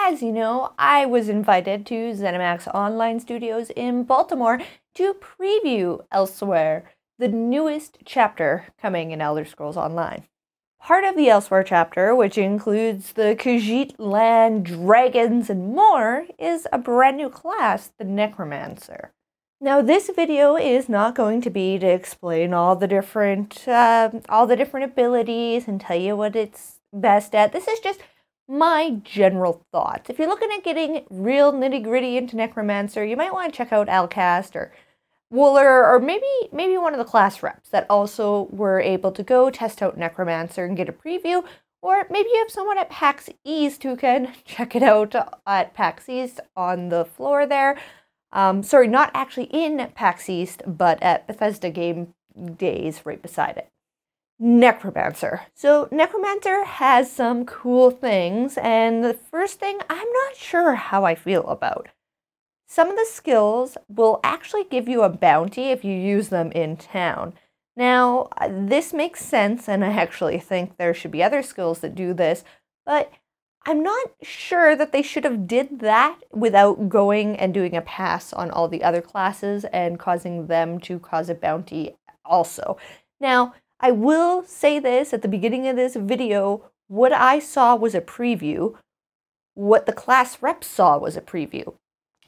as you know, I was invited to ZeniMax Online Studios in Baltimore to preview Elseweyr, the newest chapter coming in Elder Scrolls Online. Part of the Elseweyr chapter, which includes the Khajiit land, dragons, and more, is a brand new class, the Necromancer. Now, this video is not going to be to explain all the different abilities and tell you what it's best at. This is just my general thoughts. If you're looking at getting real nitty-gritty into Necromancer, you might want to check out Alcast or Wooler, or maybe one of the class reps that also were able to go test out Necromancer and get a preview, or maybe you have someone at PAX East who can check it out at PAX East on the floor there. Sorry, not actually in PAX East, but at Bethesda Game Days right beside it. Necromancer. So Necromancer has some cool things, and the first thing I'm not sure how I feel about. Some of the skills will actually give you a bounty if you use them in town. Now, this makes sense, and I actually think there should be other skills that do this, but I'm not sure that they should have did that without going and doing a pass on all the other classes and causing them to cause a bounty also. Now, I will say this at the beginning of this video, what I saw was a preview. What the class reps saw was a preview.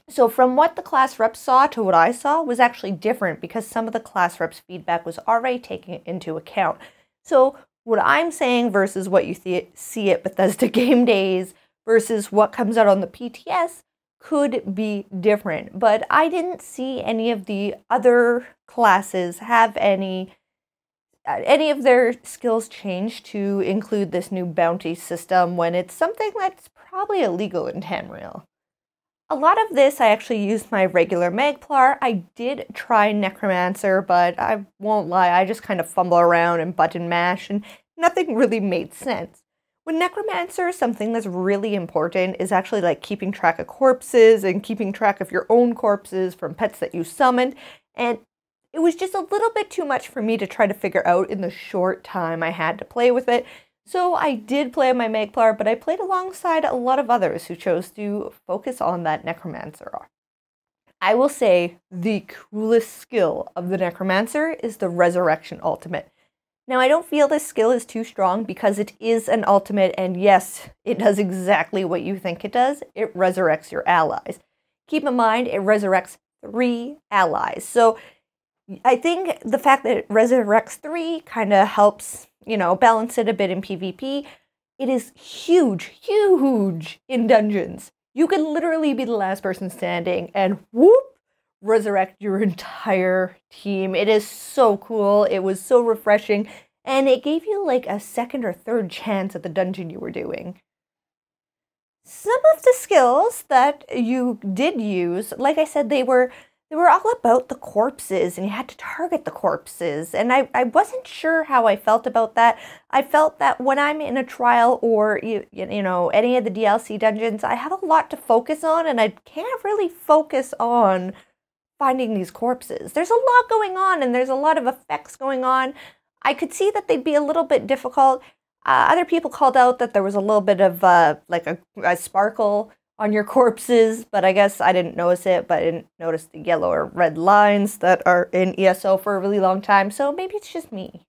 So from what the class reps saw to what I saw was actually different because some of the class reps' feedback was already taken into account. So what I'm saying versus what you see at Bethesda Game Days versus what comes out on the PTS could be different. But I didn't see any of the other classes have any of their skills change to include this new bounty system when it's something that's probably illegal in Tamriel. A lot of this I actually used my regular Magplar. I did try Necromancer, but I won't lie, I just kind of fumble around and button mash, and nothing really made sense. With Necromancer, something that's really important is actually like keeping track of corpses and keeping track of your own corpses from pets that you summoned, and it was just a little bit too much for me to try to figure out in the short time I had to play with it. So I did play on my Magplar, but I played alongside a lot of others who chose to focus on that Necromancer. I will say the coolest skill of the Necromancer is the Resurrection Ultimate. Now, I don't feel this skill is too strong because it is an ultimate, and yes, it does exactly what you think it does. It resurrects your allies. Keep in mind, it resurrects 3 allies. So I think the fact that it resurrects 3 kind of helps, balance it a bit in PvP. It is huge in dungeons. You can literally be the last person standing and whoop, resurrect your entire team. It is so cool. It was so refreshing, and it gave you like a second or third chance at the dungeon you were doing. Some of the skills that you did use, like I said, they were all about the corpses, and you had to target the corpses, and I wasn't sure how I felt about that. I felt that when I'm in a trial or, any of the DLC dungeons, I have a lot to focus on, and I can't really focus on finding these corpses. There's a lot going on, and there's a lot of effects going on. I could see that they'd be a little bit difficult. Other people called out that there was a little bit of like a sparkle on your corpses, but I guess I didn't notice it, but I didn't notice the yellow or red lines that are in ESO for a really long time, so maybe it's just me.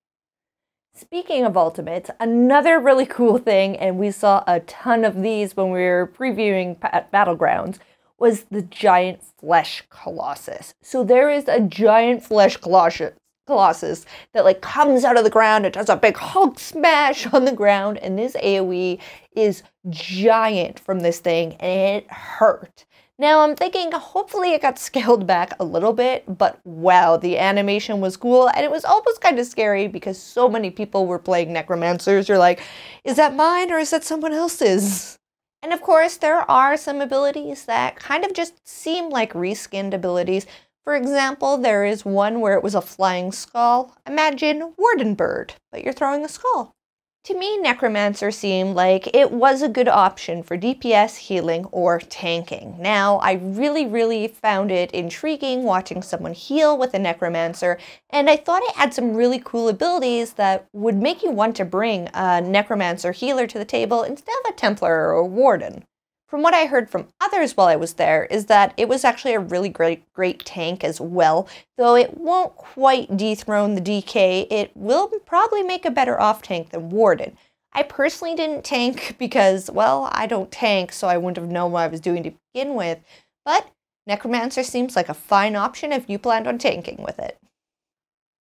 Speaking of ultimates, another really cool thing, and we saw a ton of these when we were previewing Battlegrounds, was the giant flesh colossus. So there is a giant flesh colossus that like comes out of the ground. It does a big Hulk smash on the ground, and this AoE is giant from this thing, and it hurt. Now I'm thinking hopefully it got scaled back a little bit, but wow, the animation was cool, and it was almost kind of scary because so many people were playing Necromancers. You're like, is that mine or is that someone else's? And of course, there are some abilities that kind of just seem like reskinned abilities. For example, there is one where it was a flying skull. Imagine Warden Bird, but you're throwing a skull. To me, Necromancer seemed like it was a good option for DPS, healing, or tanking. Now, I really found it intriguing watching someone heal with a Necromancer, and I thought it had some really cool abilities that would make you want to bring a Necromancer healer to the table instead of a Templar or a Warden. From what I heard from others while I was there is that it was actually a really great tank as well. Though it won't quite dethrone the DK, it will probably make a better off tank than Warden. I personally didn't tank because, well, I don't tank, so I wouldn't have known what I was doing to begin with. But Necromancer seems like a fine option if you planned on tanking with it.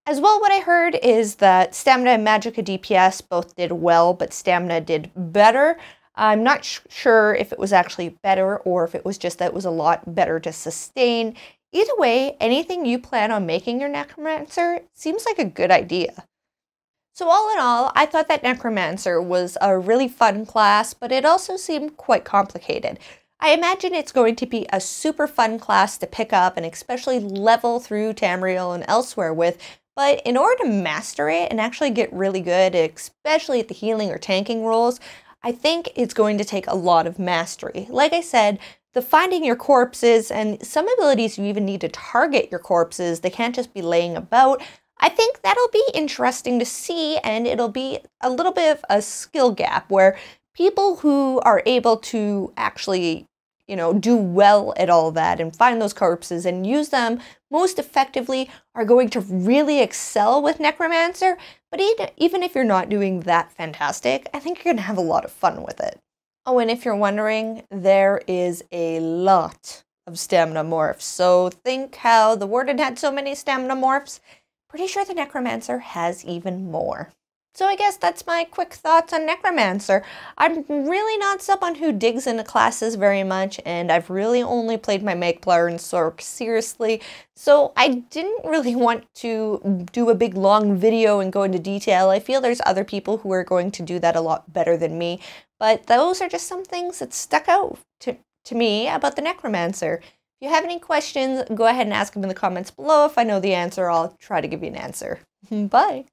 As well, what I heard is that Stamina and Magicka DPS both did well, but Stamina did better. I'm not sure if it was actually better or if it was just that it was a lot better to sustain. Either way, anything you plan on making your Necromancer seems like a good idea. So all in all, I thought that Necromancer was a really fun class, but it also seemed quite complicated. I imagine it's going to be a super fun class to pick up and especially level through Tamriel and Elseweyr with, but in order to master it and actually get really good, especially at the healing or tanking roles, I think it's going to take a lot of mastery. Like I said, the finding your corpses and some abilities you even need to target your corpses, they can't just be laying about. I think that'll be interesting to see, and it'll be a little bit of a skill gap where people who are able to actually, do well at all that and find those corpses and use them most effectively are going to really excel with Necromancer. But even if you're not doing that fantastic, I think you're going to have a lot of fun with it. Oh, and if you're wondering, there is a lot of stamina morphs. So think how the Warden had so many stamina morphs. Pretty sure the Necromancer has even more. So I guess that's my quick thoughts on Necromancer. I'm really not someone who digs into classes very much, and I've really only played my Magplar and Sork seriously, so I didn't really want to do a big long video and go into detail. I feel there's other people who are going to do that a lot better than me, but those are just some things that stuck out to me about the Necromancer. If you have any questions, go ahead and ask them in the comments below. If I know the answer, I'll try to give you an answer. Bye!